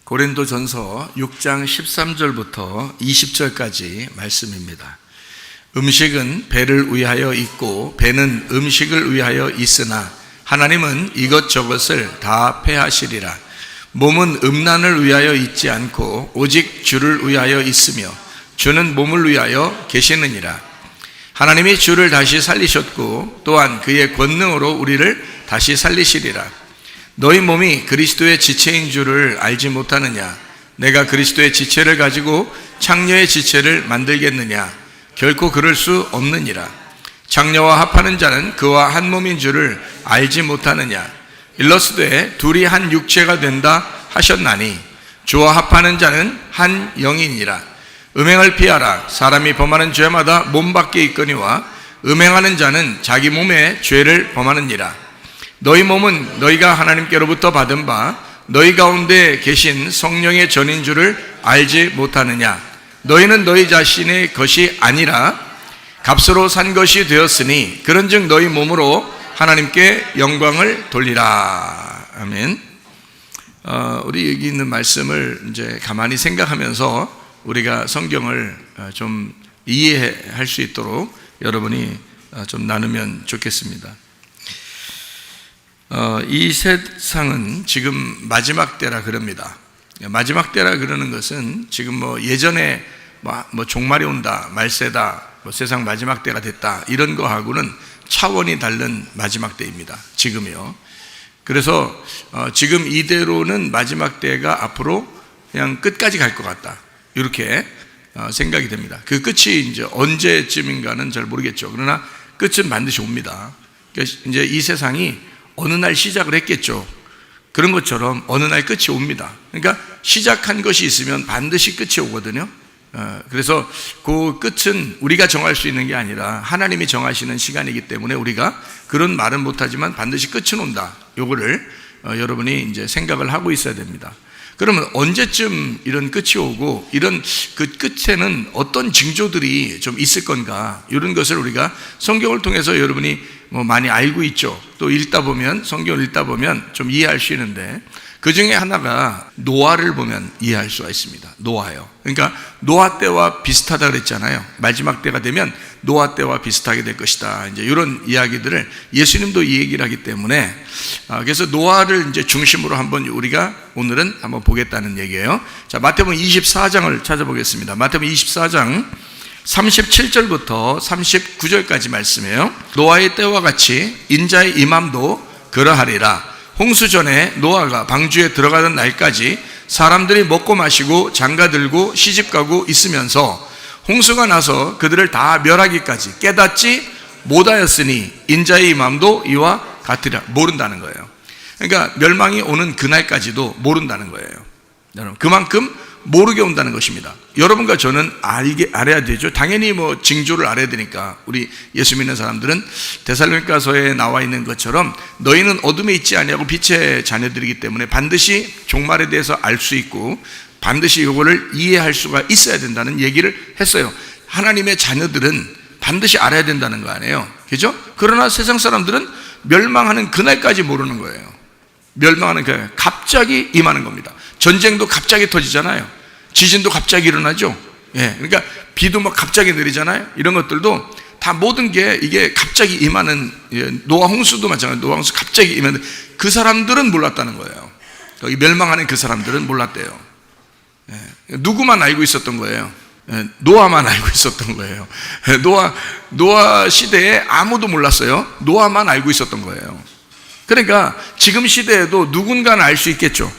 고린도전서 6장 13절부터 20절까지 말씀입니다. 음식은 배를 위하여 있고 배는 음식을 위하여 있으나 하나님은 이것저것을 다 패하시리라. 몸은 음란을 위하여 있지 않고 오직 주를 위하여 있으며 주는 몸을 위하여 계시느니라. 하나님이 주를 다시 살리셨고 또한 그의 권능으로 우리를 다시 살리시리라. 너희 몸이 그리스도의 지체인 줄을 알지 못하느냐? 내가 그리스도의 지체를 가지고 창녀의 지체를 만들겠느냐? 결코 그럴 수 없느니라. 창녀와 합하는 자는 그와 한 몸인 줄을 알지 못하느냐? 일러스되 둘이 한 육체가 된다 하셨나니 주와 합하는 자는 한 영이니라. 음행을 피하라. 사람이 범하는 죄마다 몸 밖에 있거니와 음행하는 자는 자기 몸에 죄를 범하느니라. 너희 몸은 너희가 하나님께로부터 받은 바 너희 가운데 계신 성령의 전인 줄을 알지 못하느냐? 너희는 너희 자신의 것이 아니라 값으로 산 것이 되었으니 그런즉 너희 몸으로 하나님께 영광을 돌리라. 아멘. 우리 여기 있는 말씀을 이제 가만히 생각하면서 우리가 성경을 좀 이해할 수 있도록 여러분이 좀 나누면 좋겠습니다. 이 세상은 지금 마지막 때라 그럽니다. 마지막 때라 그러는 것은 지금 예전에 종말이 온다, 말세다, 세상 마지막 때가 됐다 이런 거하고는 차원이 다른 마지막 때입니다. 지금이요. 그래서 지금 이대로는 마지막 때가 앞으로 그냥 끝까지 갈 것 같다 이렇게 생각이 됩니다. 그 끝이 이제 언제쯤인가는 잘 모르겠죠. 그러나 끝은 반드시 옵니다. 그러니까 이제 이 세상이 어느 날 시작을 했겠죠. 그런 것처럼 어느 날 끝이 옵니다. 그러니까 시작한 것이 있으면 반드시 끝이 오거든요. 그래서 그 끝은 우리가 정할 수 있는 게 아니라 하나님이 정하시는 시간이기 때문에 우리가 그런 말은 못하지만 반드시 끝은 온다. 요거를 여러분이 이제 생각을 하고 있어야 됩니다. 그러면 언제쯤 이런 끝이 오고 이런 그 끝에는 어떤 징조들이 좀 있을 건가 이런 것을 우리가 성경을 통해서 여러분이 많이 알고 있죠. 또 성경을 읽다 보면 좀 이해할 수 있는데 그 중에 하나가 노아를 보면 이해할 수가 있습니다. 노아요. 그러니까 노아 때와 비슷하다 그랬잖아요. 마지막 때가 되면 노아 때와 비슷하게 될 것이다. 이제 이런 이야기들을 예수님도 이 얘기를 하기 때문에 그래서 노아를 이제 중심으로 한번 우리가 오늘은 한번 보겠다는 얘기예요. 자, 마태복음 24장을 찾아보겠습니다. 마태복음 24장 37절부터 39절까지 말씀이에요. 노아의 때와 같이 인자의 임함도 그러하리라. 홍수 전에 노아가 방주에 들어가던 날까지 사람들이 먹고 마시고 장가들고 시집가고 있으면서 홍수가 나서 그들을 다 멸하기까지 깨닫지 못하였으니 인자의 임함도 이와 같으리라. 모른다는 거예요. 그러니까 멸망이 오는 그날까지도 모른다는 거예요. 여러분, 그만큼 모르게 온다는 것입니다. 여러분과 저는 알아야 되죠. 당연히 징조를 알아야 되니까. 우리 예수 믿는 사람들은 데살로니가서에 나와 있는 것처럼 너희는 어둠에 있지 아니하고 빛의 자녀들이기 때문에 반드시 종말에 대해서 알 수 있고 반드시 이거를 이해할 수가 있어야 된다는 얘기를 했어요. 하나님의 자녀들은 반드시 알아야 된다는 거 아니에요. 그죠? 그러나 세상 사람들은 멸망하는 그날까지 모르는 거예요. 멸망하는 그날 갑자기 임하는 겁니다. 전쟁도 갑자기 터지잖아요. 지진도 갑자기 일어나죠. 그러니까 비도 갑자기 내리잖아요. 이런 것들도 다 모든 게 이게 갑자기 임하는, 노아 홍수도 마찬가지로 노아 홍수 갑자기 임하는 그 사람들은 몰랐다는 거예요. 여기 멸망하는 그 사람들은 몰랐대요. 누구만 알고 있었던 거예요? 노아만 알고 있었던 거예요. 노아 시대에 아무도 몰랐어요. 노아만 알고 있었던 거예요. 그러니까 지금 시대에도 누군가는 알 수 있겠죠.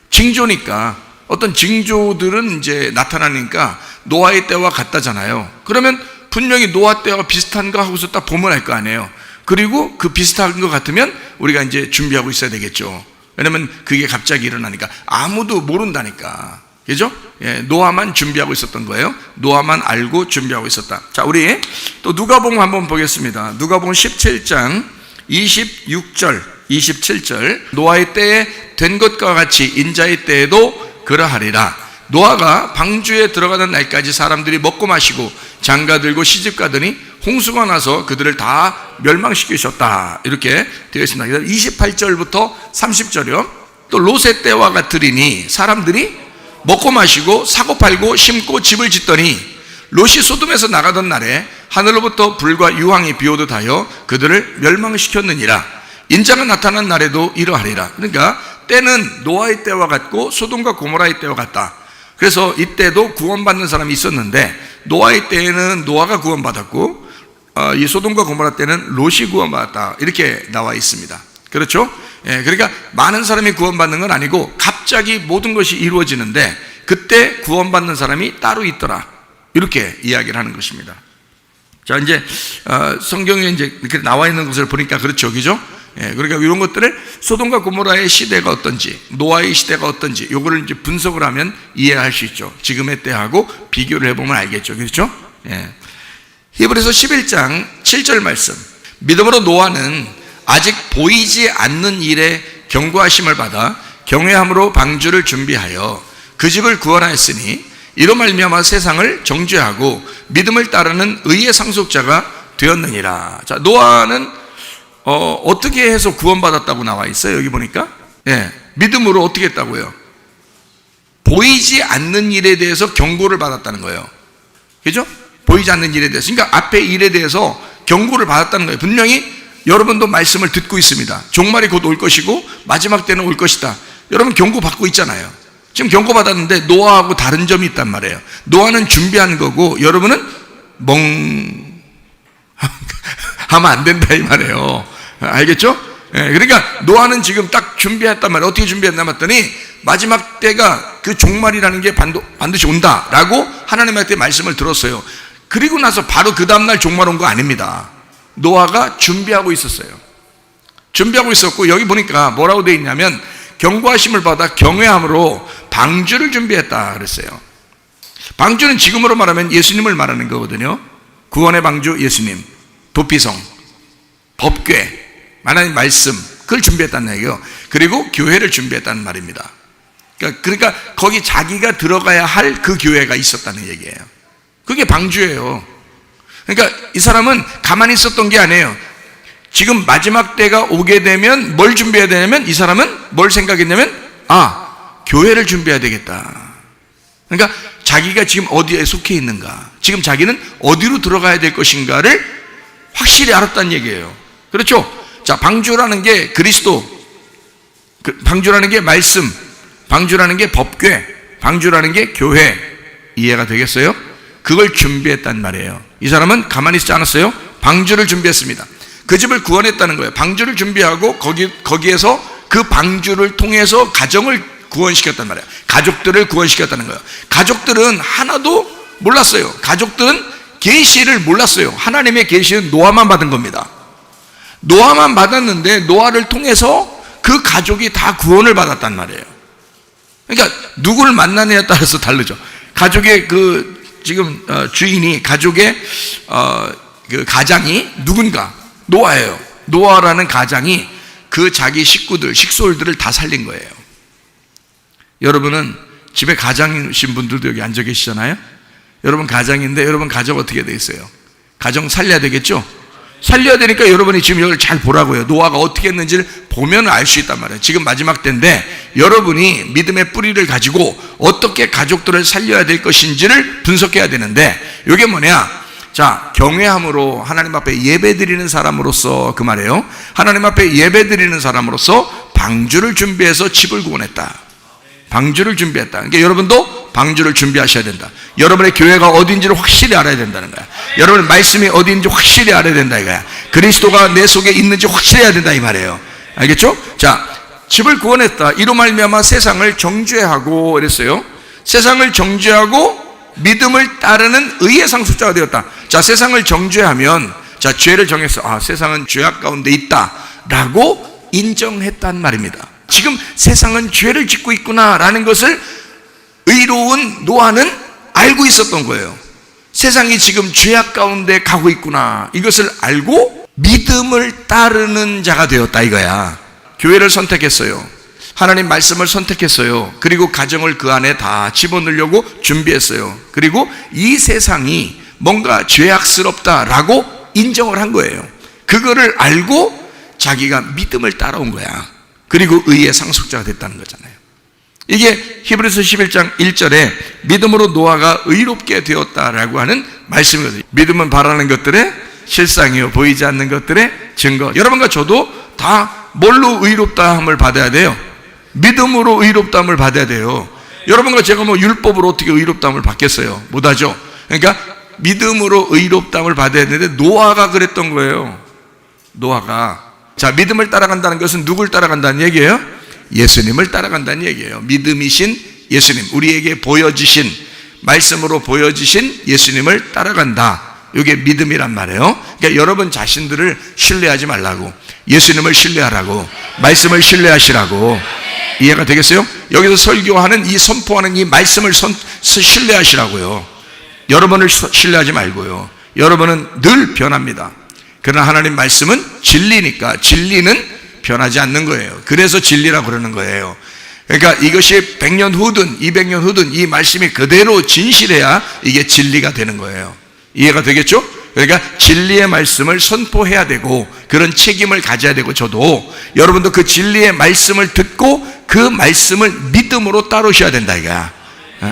징조니까 어떤 징조들은 이제 나타나니까 노아의 때와 같다잖아요. 그러면 분명히 노아 때와 비슷한가 하고서 딱 보면 알 거 아니에요. 그리고 그 비슷한 것 같으면 우리가 이제 준비하고 있어야 되겠죠. 왜냐면 그게 갑자기 일어나니까 아무도 모른다니까. 그죠? 노아만 준비하고 있었던 거예요. 노아만 알고 준비하고 있었다. 자, 우리 또 누가복음 한번 보겠습니다. 누가복음 17장 26절, 27절. 노아의 때에 된 것과 같이 인자의 때에도 그러하리라. 노아가 방주에 들어가는 날까지 사람들이 먹고 마시고 장가들고 시집가더니 홍수가 나서 그들을 다 멸망시키셨다. 이렇게 되어 있습니다. 28절부터 30절이요. 또 롯의 때와 같으리니 사람들이 먹고 마시고 사고 팔고 심고 집을 짓더니 롯이 소돔에서 나가던 날에 하늘로부터 불과 유황이 비오듯 하여 그들을 멸망시켰느니라. 인자가 나타난 날에도 이러하리라. 그러니까 때는 노아의 때와 같고 소돔과 고모라의 때와 같다. 그래서 이때도 구원받는 사람이 있었는데 노아의 때에는 노아가 구원받았고 이 소돔과 고모라 때는 롯이 구원받았다. 이렇게 나와 있습니다. 그렇죠? 예, 그러니까 많은 사람이 구원받는 건 아니고 갑자기 모든 것이 이루어지는데 그때 구원받는 사람이 따로 있더라. 이렇게 이야기를 하는 것입니다. 자, 이제 성경에 이제 이렇게 나와 있는 것을 보니까 그렇죠, 그죠? 예, 그러니까 이런 것들을 소돔과 고모라의 시대가 어떤지, 노아의 시대가 어떤지, 요거를 이제 분석을 하면 이해할 수 있죠. 지금의 때하고 비교를 해보면 알겠죠, 그렇죠? 예. 히브리서 11장 7절 말씀. 믿음으로 노아는 아직 보이지 않는 일에 경고하심을 받아 경외함으로 방주를 준비하여 그 집을 구원하였으니 이로 말미암아 세상을 정죄하고 믿음을 따르는 의의 상속자가 되었느니라. 자, 노아는 어떻게 해서 구원받았다고 나와 있어요? 여기 보니까 예, 믿음으로 어떻게 했다고요? 보이지 않는 일에 대해서 경고를 받았다는 거예요. 그죠? 보이지 않는 일에 대해서, 그러니까 앞에 일에 대해서 경고를 받았다는 거예요. 분명히 여러분도 말씀을 듣고 있습니다. 종말이 곧 올 것이고 마지막 때는 올 것이다. 여러분 경고 받고 있잖아요. 지금 경고 받았는데 노아하고 다른 점이 있단 말이에요. 노아는 준비한 거고 여러분은 하면 안 된다 이 말이에요. 알겠죠? 예, 그러니까 노아는 지금 딱 준비했단 말이에요. 어떻게 준비했나 봤더니 마지막 때가 그 종말이라는 게 반드시 온다라고 하나님한테 말씀을 들었어요. 그리고 나서 바로 그 다음날 종말 온 거 아닙니다. 노아가 준비하고 있었어요. 준비하고 있었고 여기 보니까 뭐라고 되어 있냐면 경고하심을 받아 경외함으로 방주를 준비했다 그랬어요. 방주는 지금으로 말하면 예수님을 말하는 거거든요. 구원의 방주 예수님, 도피성, 법궤, 하나님 말씀, 그걸 준비했다는 얘기예요. 그리고 교회를 준비했다는 말입니다. 그러니까 거기 자기가 들어가야 할 그 교회가 있었다는 얘기예요. 그게 방주예요. 그러니까 이 사람은 가만히 있었던 게 아니에요. 지금 마지막 때가 오게 되면 뭘 준비해야 되냐면 이 사람은 뭘 생각했냐면 교회를 준비해야 되겠다. 그러니까 자기가 지금 어디에 속해 있는가, 지금 자기는 어디로 들어가야 될 것인가를 확실히 알았다는 얘기예요. 그렇죠? 자, 방주라는 게 그리스도, 방주라는 게 말씀, 방주라는 게 법궤, 방주라는 게 교회. 이해가 되겠어요? 그걸 준비했단 말이에요. 이 사람은 가만히 있지 않았어요. 방주를 준비했습니다. 그 집을 구원했다는 거예요. 방주를 준비하고 거기에서 그 방주를 통해서 가정을 구원시켰단 말이에요. 가족들을 구원시켰다는 거예요. 가족들은 하나도 몰랐어요. 가족들은 계시를 몰랐어요. 하나님의 계시는 노아만 받은 겁니다. 노아만 받았는데 노아를 통해서 그 가족이 다 구원을 받았단 말이에요. 그러니까 누구를 만나느냐에 따라서 다르죠. 가족의 지금 주인이, 가족의 그 가장이 누군가? 노아예요. 노아라는 가장이 그 자기 식구들, 식솔들을 다 살린 거예요. 여러분은 집에 가장이신 분들도 여기 앉아 계시잖아요. 여러분 가장인데 여러분 가족 어떻게 돼 있어요? 가정 살려야 되겠죠? 살려야 되니까 여러분이 지금 이걸 잘 보라고요. 노아가 어떻게 했는지를 보면 알 수 있단 말이에요. 지금 마지막 때인데 여러분이 믿음의 뿌리를 가지고 어떻게 가족들을 살려야 될 것인지를 분석해야 되는데, 이게 뭐냐? 자, 경외함으로 하나님 앞에 예배드리는 사람으로서, 그 말이에요. 하나님 앞에 예배드리는 사람으로서 방주를 준비해서 집을 구원했다. 방주를 준비했다. 그러니까 여러분도 방주를 준비하셔야 된다. 여러분의 교회가 어딘지를 확실히 알아야 된다는 거야. 여러분의 말씀이 어디인지 확실히 알아야 된다 이거야. 그리스도가 내 속에 있는지 확실히 해야 된다 이 말이에요. 알겠죠? 자, 집을 구원했다. 이로 말미암아 세상을 정죄하고 그랬어요. 세상을 정죄하고 믿음을 따르는 의의 상속자가 되었다. 자, 세상을 정죄하면, 자, 죄를 정했어. 세상은 죄악 가운데 있다라고 인정했단 말입니다. 지금 세상은 죄를 짓고 있구나라는 것을 의로운 노아는 알고 있었던 거예요. 세상이 지금 죄악 가운데 가고 있구나, 이것을 알고 믿음을 따르는 자가 되었다 이거야. 교회를 선택했어요. 하나님 말씀을 선택했어요. 그리고 가정을 그 안에 다 집어넣으려고 준비했어요. 그리고 이 세상이 뭔가 죄악스럽다라고 인정을 한 거예요. 그거를 알고 자기가 믿음을 따라온 거야. 그리고 의의 상속자가 됐다는 거잖아요. 이게 히브리서 11장 1절에 믿음으로 노아가 의롭게 되었다라고 하는 말씀이거든요. 믿음은 바라는 것들의 실상이요 보이지 않는 것들의 증거. 여러분과 저도 다 뭘로 의롭다함을 받아야 돼요? 믿음으로 의롭다함을 받아야 돼요. 여러분과 제가 뭐 율법으로 어떻게 의롭다함을 받겠어요? 못하죠. 그러니까 믿음으로 의롭다함을 받아야 되는데 노아가 그랬던 거예요. 노아가. 자, 믿음을 따라간다는 것은 누굴 따라간다는 얘기예요? 예수님을 따라간다는 얘기예요. 믿음이신 예수님, 우리에게 보여주신, 말씀으로 보여주신 예수님을 따라간다. 이게 믿음이란 말이에요. 그러니까 여러분 자신들을 신뢰하지 말라고, 예수님을 신뢰하라고, 말씀을 신뢰하시라고. 이해가 되겠어요? 여기서 설교하는 이 선포하는 이 말씀을 신뢰하시라고요. 여러분을 신뢰하지 말고요. 여러분은 늘 변합니다. 그러나 하나님 말씀은 진리니까 진리는 변하지 않는 거예요. 그래서 진리라고 그러는 거예요. 그러니까 이것이 100년 후든 200년 후든 이 말씀이 그대로 진실해야 이게 진리가 되는 거예요. 이해가 되겠죠? 그러니까 진리의 말씀을 선포해야 되고 그런 책임을 가져야 되고, 저도 여러분도 그 진리의 말씀을 듣고 그 말씀을 믿음으로 따르셔야 된다 이거야.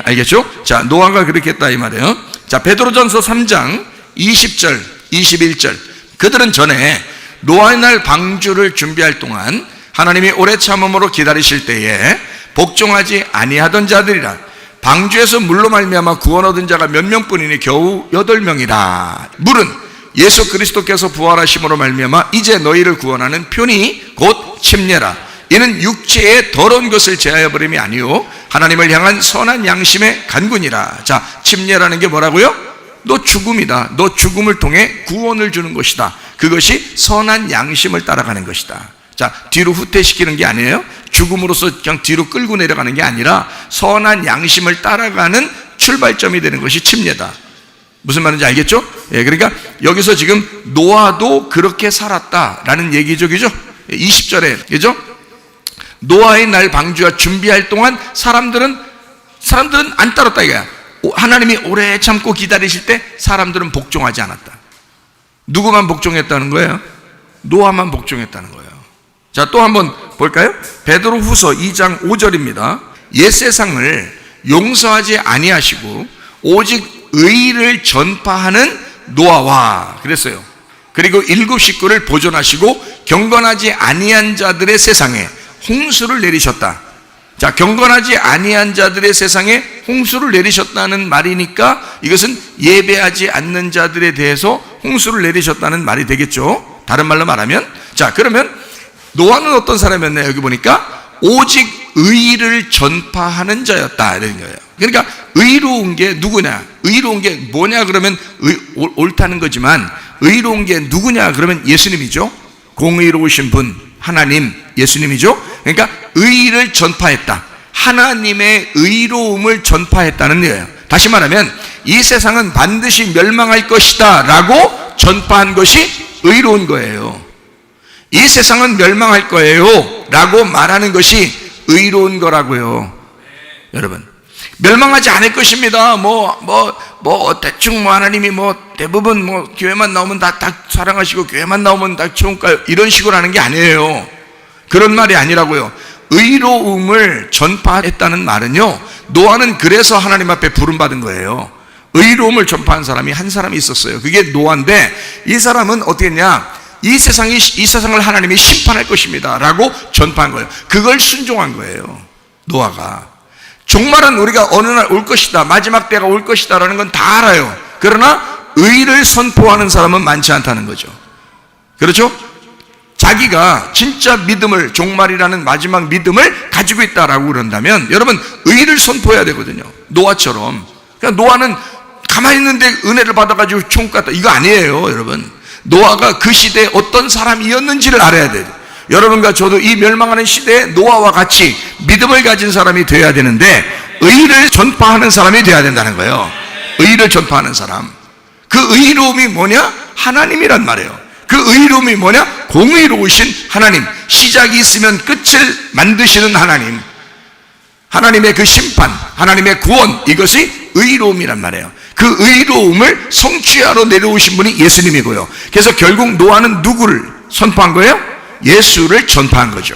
알겠죠? 자, 노아가 그렇게 했다 이 말이에요. 자, 베드로전서 3장 20절 21절. 그들은 전에 노아의 날 방주를 준비할 동안 하나님이 오래 참음으로 기다리실 때에 복종하지 아니하던 자들이라. 방주에서 물로 말미암아 구원 얻은 자가 몇 명뿐이니 겨우 8명이라. 물은 예수 그리스도께서 부활하심으로 말미암아 이제 너희를 구원하는 표니 곧 침례라. 이는 육체의 더러운 것을 제하여 버림이 아니요 하나님을 향한 선한 양심의 간군이라. 자, 침례라는 게 뭐라고요? 너 죽음이다. 너 죽음을 통해 구원을 주는 것이다. 그것이 선한 양심을 따라가는 것이다. 자, 뒤로 후퇴시키는 게 아니에요. 죽음으로써 그냥 뒤로 끌고 내려가는 게 아니라 선한 양심을 따라가는 출발점이 되는 것이 침례다. 무슨 말인지 알겠죠? 예, 그러니까 여기서 지금 노아도 그렇게 살았다라는 얘기죠, 그죠? 20절에, 그죠? 노아의 날 방주와 준비할 동안 사람들은 안 따랐다 이거야. 하나님이 오래 참고 기다리실 때 사람들은 복종하지 않았다. 누구만 복종했다는 거예요? 노아만 복종했다는 거예요. 자, 또 한번 볼까요? 베드로 후서 2장 5절입니다. 옛 세상을 용서하지 아니하시고 오직 의를 전파하는 노아와 그랬어요. 그리고 7 식구를 보존하시고 경건하지 아니한 자들의 세상에 홍수를 내리셨다. 자, 경건하지 아니한 자들의 세상에 홍수를 내리셨다는 말이니까 이것은 예배하지 않는 자들에 대해서 홍수를 내리셨다는 말이 되겠죠. 다른 말로 말하면, 자, 그러면 노아는 어떤 사람이었나요? 여기 보니까 오직 의를 전파하는 자였다 이런 거예요. 그러니까 의로운 게 누구냐? 의로운 게 뭐냐? 그러면 옳다는 거지만 의로운 게 누구냐? 그러면 예수님이죠. 공의로우신 분 하나님 예수님이죠. 그러니까 의를 전파했다. 하나님의 의로움을 전파했다는 거예요. 다시 말하면 이 세상은 반드시 멸망할 것이다 라고 전파한 것이 의로운 거예요. 이 세상은 멸망할 거예요 라고 말하는 것이 의로운 거라고요. 여러분, 멸망하지 않을 것입니다. 대충 하나님이 대부분 교회만 나오면 다 사랑하시고 교회만 나오면 다 좋은가요? 이런 식으로 하는 게 아니에요. 그런 말이 아니라고요. 의로움을 전파했다는 말은요, 노아는 그래서 하나님 앞에 부름받은 거예요. 의로움을 전파한 사람이 한 사람이 있었어요. 그게 노아인데, 이 사람은 어떻게 했냐? 이 세상을 하나님이 심판할 것입니다 라고 전파한 거예요. 그걸 순종한 거예요, 노아가. 종말은 우리가 어느 날 올 것이다, 마지막 때가 올 것이다 라는 건 다 알아요. 그러나 의를 선포하는 사람은 많지 않다는 거죠. 그렇죠? 자기가 진짜 믿음을, 종말이라는 마지막 믿음을 가지고 있다라고 그런다면 여러분 의를 선포해야 되거든요. 노아처럼. 그러니까 노아는 가만히 있는데 은혜를 받아가지고 천국 갔다, 이거 아니에요. 여러분, 노아가 그 시대에 어떤 사람이었는지를 알아야 돼요. 여러분과 저도 이 멸망하는 시대에 노아와 같이 믿음을 가진 사람이 되어야 되는데 의를 전파하는 사람이 되어야 된다는 거예요. 의를 전파하는 사람. 그 의로움이 뭐냐? 하나님이란 말이에요. 그 의로움이 뭐냐? 공의로우신 하나님, 시작이 있으면 끝을 만드시는 하나님, 하나님의 그 심판, 하나님의 구원, 이것이 의로움이란 말이에요. 그 의로움을 성취하러 내려오신 분이 예수님이고요. 그래서 결국 노아는 누구를 선포한 거예요? 예수를 전파한 거죠.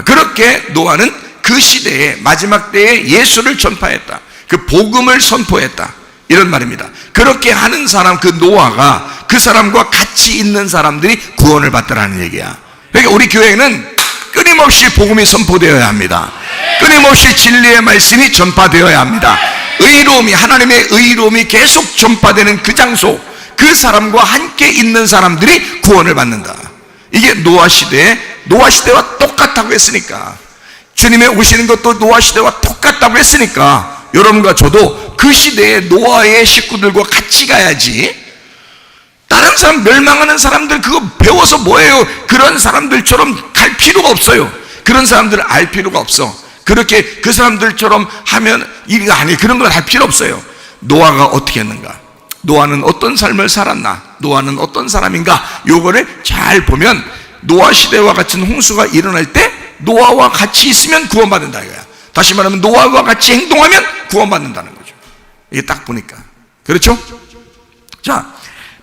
그렇게 노아는 그 시대에 마지막 때에 예수를 전파했다. 그 복음을 선포했다. 이런 말입니다. 그렇게 하는 사람, 그 노아가 그 사람과 같이 있는 사람들이 구원을 받더라는 얘기야. 그러니까 우리 교회는 끊임없이 복음이 선포되어야 합니다. 끊임없이 진리의 말씀이 전파되어야 합니다. 의로움이, 하나님의 의로움이 계속 전파되는 그 장소, 그 사람과 함께 있는 사람들이 구원을 받는다. 이게 노아 시대와 똑같다고 했으니까, 주님의 오시는 것도 노아 시대와 똑같다고 했으니까 여러분과 저도 그 시대에 노아의 식구들과 같이 가야지. 다른 사람, 멸망하는 사람들 그거 배워서 뭐예요? 그런 사람들처럼 갈 필요가 없어요. 그런 사람들을 알 필요가 없어. 그렇게 그 사람들처럼 하면 이거 아니에요. 그런 걸 할 필요 없어요. 노아가 어떻게 했는가? 노아는 어떤 삶을 살았나? 노아는 어떤 사람인가? 요거를 잘 보면 노아 시대와 같은 홍수가 일어날 때 노아와 같이 있으면 구원받는다 이거야. 다시 말하면 노아와 같이 행동하면 구원받는다는 거죠. 이게 딱 보니까. 그렇죠? 자,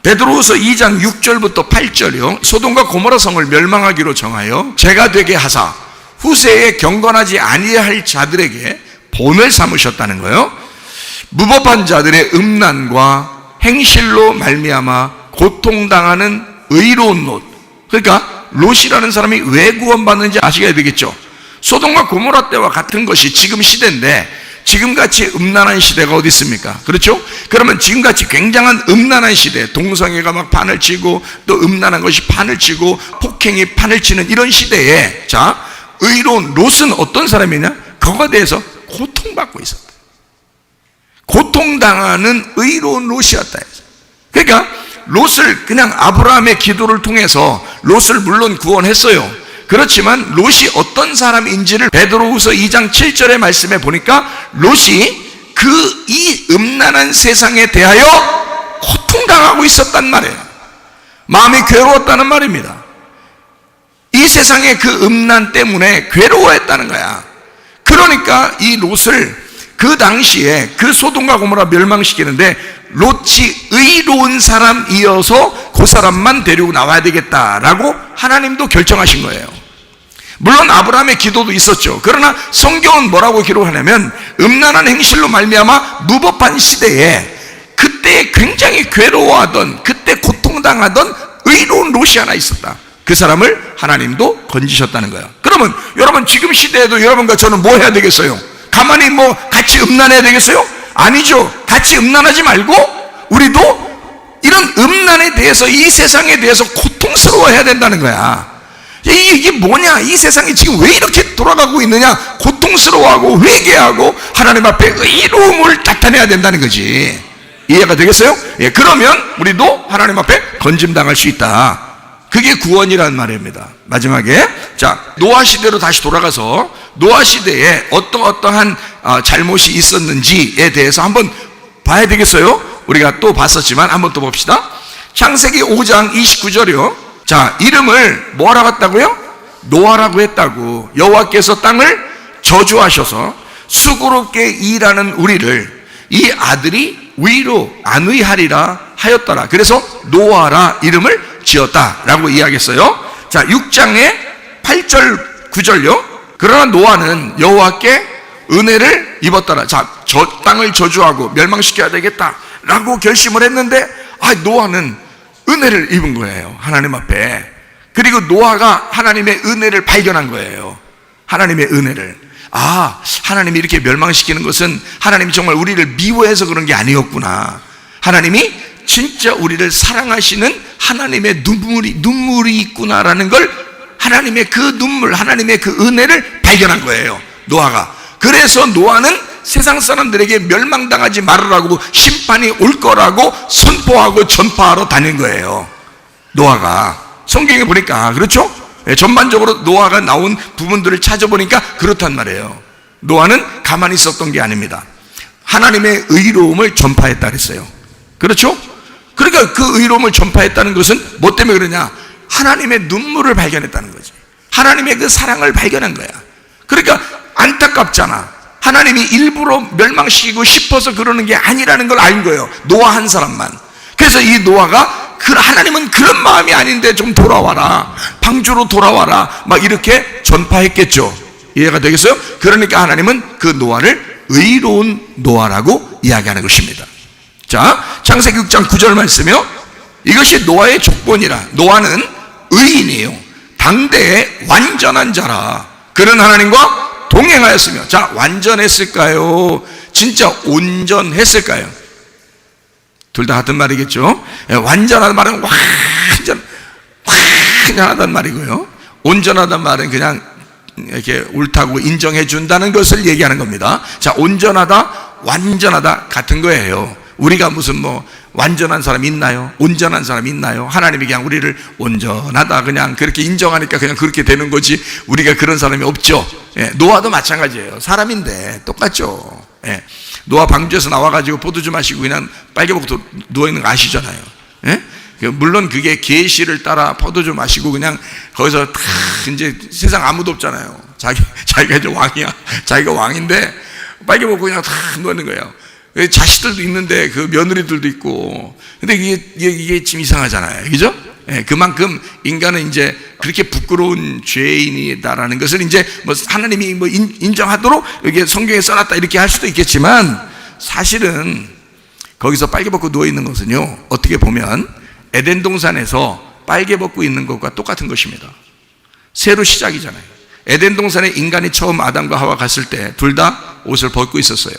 베드로후서 2장 6절부터 8절이요. 소돔과 고모라 성을 멸망하기로 정하여 죄가 되게 하사 후세에 경건하지 아니할 자들에게 본을 삼으셨다는 거예요. 무법한 자들의 음란과 행실로 말미암아 고통당하는 의로운 롯. 그러니까 롯이라는 사람이 왜 구원받는지 아시게 되겠죠. 소돔과 고모라 때와 같은 것이 지금 시대인데, 지금같이 음란한 시대가 어디 있습니까? 그렇죠? 그러면 지금같이 굉장한 음란한 시대, 동성애가 막 판을 치고 또 음란한 것이 판을 치고 폭행이 판을 치는 이런 시대에, 자, 의로운 롯은 어떤 사람이냐? 그거에 대해서 고통받고 있었다. 고통당하는 의로운 롯이었다. 그러니까 롯을 그냥 아브라함의 기도를 통해서 롯을 물론 구원했어요. 그렇지만 롯이 어떤 사람인지를 베드로후서 2장 7절의 말씀에 보니까 롯이 이 음란한 세상에 대하여 고통당하고 있었단 말이에요. 마음이 괴로웠다는 말입니다. 이 세상의 그 음란 때문에 괴로워했다는 거야. 그러니까 이 롯을 그 당시에 그 소돔과 고모라 멸망시키는데 롯이 의로운 사람이어서 그 사람만 데리고 나와야 되겠다라고 하나님도 결정하신 거예요. 물론 아브라함의 기도도 있었죠. 그러나 성경은 뭐라고 기록하냐면 음란한 행실로 말미암아 무법한 시대에 그때 굉장히 괴로워하던, 그때 고통당하던 의로운 롯이 하나 있었다. 그 사람을 하나님도 건지셨다는 거예요. 그러면 여러분 지금 시대에도 여러분과 저는 뭐 해야 되겠어요? 가만히 뭐 같이 음란해야 되겠어요? 아니죠. 같이 음란하지 말고 우리도 이런 음란에 대해서, 이 세상에 대해서 고통스러워해야 된다는 거야. 이게 뭐냐? 이 세상이 지금 왜 이렇게 돌아가고 있느냐? 고통스러워하고 회개하고 하나님 앞에 의로움을 나타내야 된다는 거지. 이해가 되겠어요? 예, 그러면 우리도 하나님 앞에 건짐당할 수 있다. 그게 구원이라는 말입니다. 마지막에, 자, 노아 시대로 다시 돌아가서 노아 시대에 어떠한 잘못이 있었는지에 대해서 한번 봐야 되겠어요? 우리가 또 봤었지만 한번 또 봅시다. 창세기 5장 29절이요. 자, 이름을 뭐라고 했다고요? 노아라고 했다고. 여호와께서 땅을 저주하셔서 수고롭게 일하는 우리를 이 아들이 위로 안위하리라 하였더라. 그래서 노아라 이름을 지었다라고 이야기했어요. 자, 6장에 8절 9절요. 그러나 노아는 여호와께 은혜를 입었더라. 자, 저 땅을 저주하고 멸망시켜야 되겠다라고 결심을 했는데, 노아는 은혜를 입은 거예요. 하나님 앞에. 그리고 노아가 하나님의 은혜를 발견한 거예요. 하나님의 은혜를. 하나님이 이렇게 멸망시키는 것은 하나님이 정말 우리를 미워해서 그런 게 아니었구나. 하나님이 진짜 우리를 사랑하시는 하나님의 눈물이 있구나라는 걸, 하나님의 그 눈물, 하나님의 그 은혜를 발견한 거예요, 노아가. 그래서 노아는 세상 사람들에게 멸망당하지 말으라고, 심판이 올 거라고 선포하고 전파하러 다닌 거예요, 노아가. 성경에 보니까 그렇죠? 전반적으로 노아가 나온 부분들을 찾아보니까 그렇단 말이에요. 노아는 가만히 있었던 게 아닙니다. 하나님의 의로움을 전파했다 그랬어요. 그렇죠? 그러니까 그 의로움을 전파했다는 것은 뭐 때문에 그러냐? 하나님의 눈물을 발견했다는 거지. 하나님의 그 사랑을 발견한 거야. 그러니까 안타깝잖아. 하나님이 일부러 멸망시키고 싶어서 그러는 게 아니라는 걸 알 거예요, 노아 한 사람만. 그래서 이 노아가 하나님은 그런 마음이 아닌데 좀 돌아와라, 방주로 돌아와라, 막 이렇게 전파했겠죠. 이해가 되겠어요? 그러니까 하나님은 그 노아를 의로운 노아라고 이야기하는 것입니다. 자, 창세기 6장 9절 말씀이요, 이것이 노아의 족본이라. 노아는 의인이에요. 당대의 완전한 자라. 그는 하나님과 동행하였으며. 자, 완전했을까요? 진짜 온전했을까요? 둘 다 같은 말이겠죠. 완전하다는 말은 완전하다는 말이고요, 온전하다는 말은 그냥 이렇게 옳다고 인정해 준다는 것을 얘기하는 겁니다. 자, 온전하다, 완전하다 같은 거예요. 우리가 무슨 완전한 사람 있나요? 온전한 사람 있나요? 하나님이 그냥 우리를 온전하다 그냥 그렇게 인정하니까 그냥 그렇게 되는 거지, 우리가 그런 사람이 없죠. 노아도 마찬가지예요. 사람인데 똑같죠. 노아 방주에서 나와가지고 포도주 마시고 그냥 빨개먹고 누워있는 거 아시잖아요. 물론 그게 계시를 따라 포도주 마시고 그냥 거기서 다 이제 세상 아무도 없잖아요. 자기가 이제 왕이야. 자기가 왕인데 빨개먹고 그냥 다 누워있는 거예요. 자식들도 있는데 그 며느리들도 있고. 근데 이게 좀 이상하잖아요. 그죠? 그만큼 인간은 이제 그렇게 부끄러운 죄인이다라는 것을 이제 하나님이 인정하도록 이게 성경에 써놨다 이렇게 할 수도 있겠지만, 사실은 거기서 빨개 벗고 누워 있는 것은요, 어떻게 보면 에덴 동산에서 빨개 벗고 있는 것과 똑같은 것입니다. 새로 시작이잖아요. 에덴 동산에 인간이 처음 아담과 하와 갔을 때 둘 다 옷을 벗고 있었어요.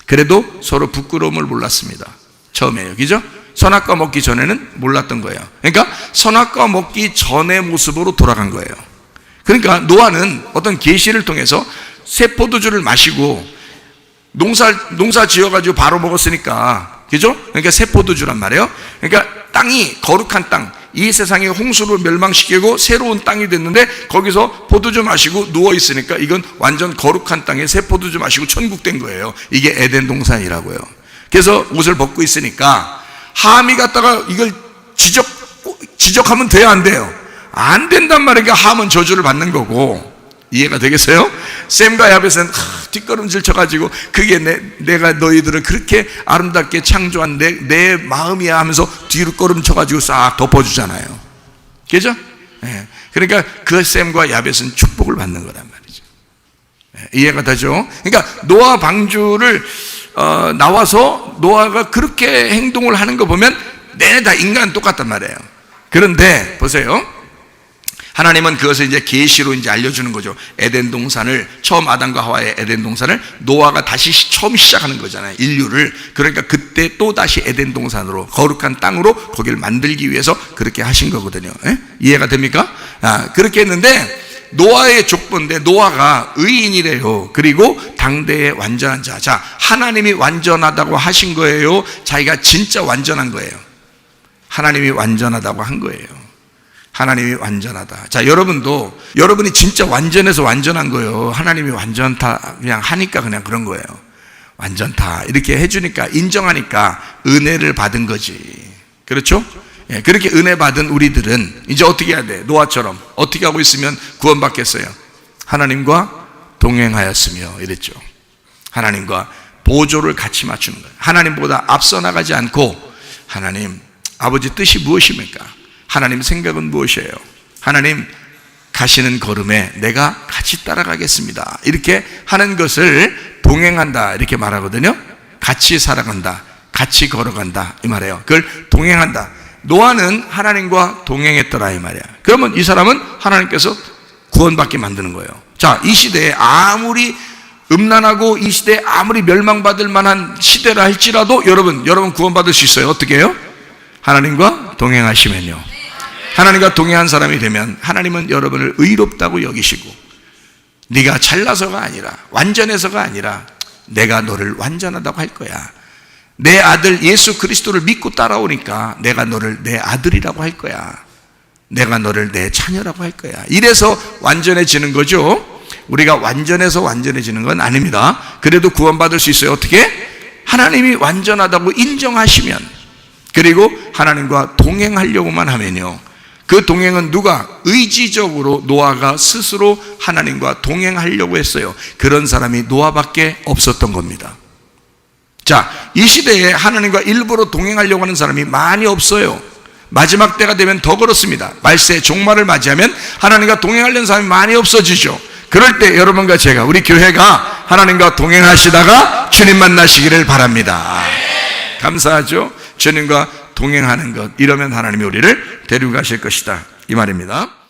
그래도 서로 부끄러움을 몰랐습니다. 처음에요. 그죠? 선악과 먹기 전에는 몰랐던 거예요. 그러니까 선악과 먹기 전의 모습으로 돌아간 거예요. 그러니까 노아는 어떤 계시를 통해서 새 포도주를 마시고 농사 지어가지고 바로 먹었으니까, 그죠? 그러니까 새 포도주란 말이에요. 그러니까 땅이 거룩한 땅, 이 세상에 홍수로 멸망시키고 새로운 땅이 됐는데 거기서 포도주 마시고 누워있으니까 이건 완전 거룩한 땅에 새 포도주 마시고 천국 된 거예요. 이게 에덴 동산이라고요. 그래서 옷을 벗고 있으니까 함이 갔다가 이걸 지적하면 돼요, 안 돼요? 안 된단 말이니까 함은 저주를 받는 거고. 이해가 되겠어요? 셈과 야벳은 뒷걸음질 쳐가지고 그게 내가 너희들을 그렇게 아름답게 창조한 내 마음이야 하면서 뒤로 걸음 쳐가지고 싹 덮어주잖아요. 그죠? 그러니까 그 셈과 야벳은 축복을 받는 거란 말이죠. 이해가 되죠? 그러니까 노아 방주를 나와서 노아가 그렇게 행동을 하는 거 보면 내내 다 인간은 똑같단 말이에요. 그런데 보세요. 하나님은 그것을 이제 계시로 이제 알려주는 거죠. 에덴 동산을, 처음 아담과 하와의 에덴 동산을 노아가 다시 처음 시작하는 거잖아요. 인류를. 그러니까 그때 또 다시 에덴 동산으로, 거룩한 땅으로 거기를 만들기 위해서 그렇게 하신 거거든요. 이해가 됩니까? 그렇게 했는데 노아의 족보인데 노아가 의인이래요. 그리고 당대의 완전한 자. 자, 하나님이 완전하다고 하신 거예요? 자기가 진짜 완전한 거예요? 하나님이 완전하다고 한 거예요. 하나님이 완전하다. 자, 여러분이 진짜 완전해서 완전한 거예요? 하나님이 완전다 그냥 하니까 그냥 그런 거예요? 완전다 이렇게 해주니까, 인정하니까 은혜를 받은 거지. 그렇죠? 그렇게 은혜 받은 우리들은 이제 어떻게 해야 돼? 노아처럼 어떻게 하고 있으면 구원받겠어요? 하나님과 동행하였으며 이랬죠. 하나님과 보조를 같이 맞추는 거예요. 하나님보다 앞서 나가지 않고, 하나님 아버지 뜻이 무엇입니까? 하나님 생각은 무엇이에요? 하나님 가시는 걸음에 내가 같이 따라가겠습니다. 이렇게 하는 것을 동행한다 이렇게 말하거든요. 같이 살아간다, 같이 걸어간다 이 말이에요. 그걸 동행한다. 노아는 하나님과 동행했더라 이 말이야. 그러면 이 사람은 하나님께서 구원받게 만드는 거예요. 자, 이 시대에 아무리 음란하고 이 시대에 아무리 멸망받을 만한 시대라 할지라도 여러분 구원받을 수 있어요. 어떻게 해요? 하나님과 동행하시면요. 하나님과 동행한 사람이 되면 하나님은 여러분을 의롭다고 여기시고, 네가 잘나서가 아니라, 완전해서가 아니라 내가 너를 완전하다고 할 거야. 내 아들 예수 그리스도를 믿고 따라오니까 내가 너를 내 아들이라고 할 거야. 내가 너를 내 자녀라고 할 거야. 이래서 완전해지는 거죠. 우리가 완전해서 완전해지는 건 아닙니다. 그래도 구원받을 수 있어요. 어떻게? 하나님이 완전하다고 인정하시면, 그리고 하나님과 동행하려고만 하면요. 그 동행은 누가? 의지적으로 노아가 스스로 하나님과 동행하려고 했어요. 그런 사람이 노아밖에 없었던 겁니다. 자, 이 시대에 하나님과 일부러 동행하려고 하는 사람이 많이 없어요. 마지막 때가 되면 더 그렇습니다. 말세 종말을 맞이하면 하나님과 동행하려는 사람이 많이 없어지죠. 그럴 때 여러분과 제가, 우리 교회가 하나님과 동행하시다가 주님 만나시기를 바랍니다. 감사하죠? 주님과 동행하는 것, 이러면 하나님이 우리를 데리고 가실 것이다, 이 말입니다.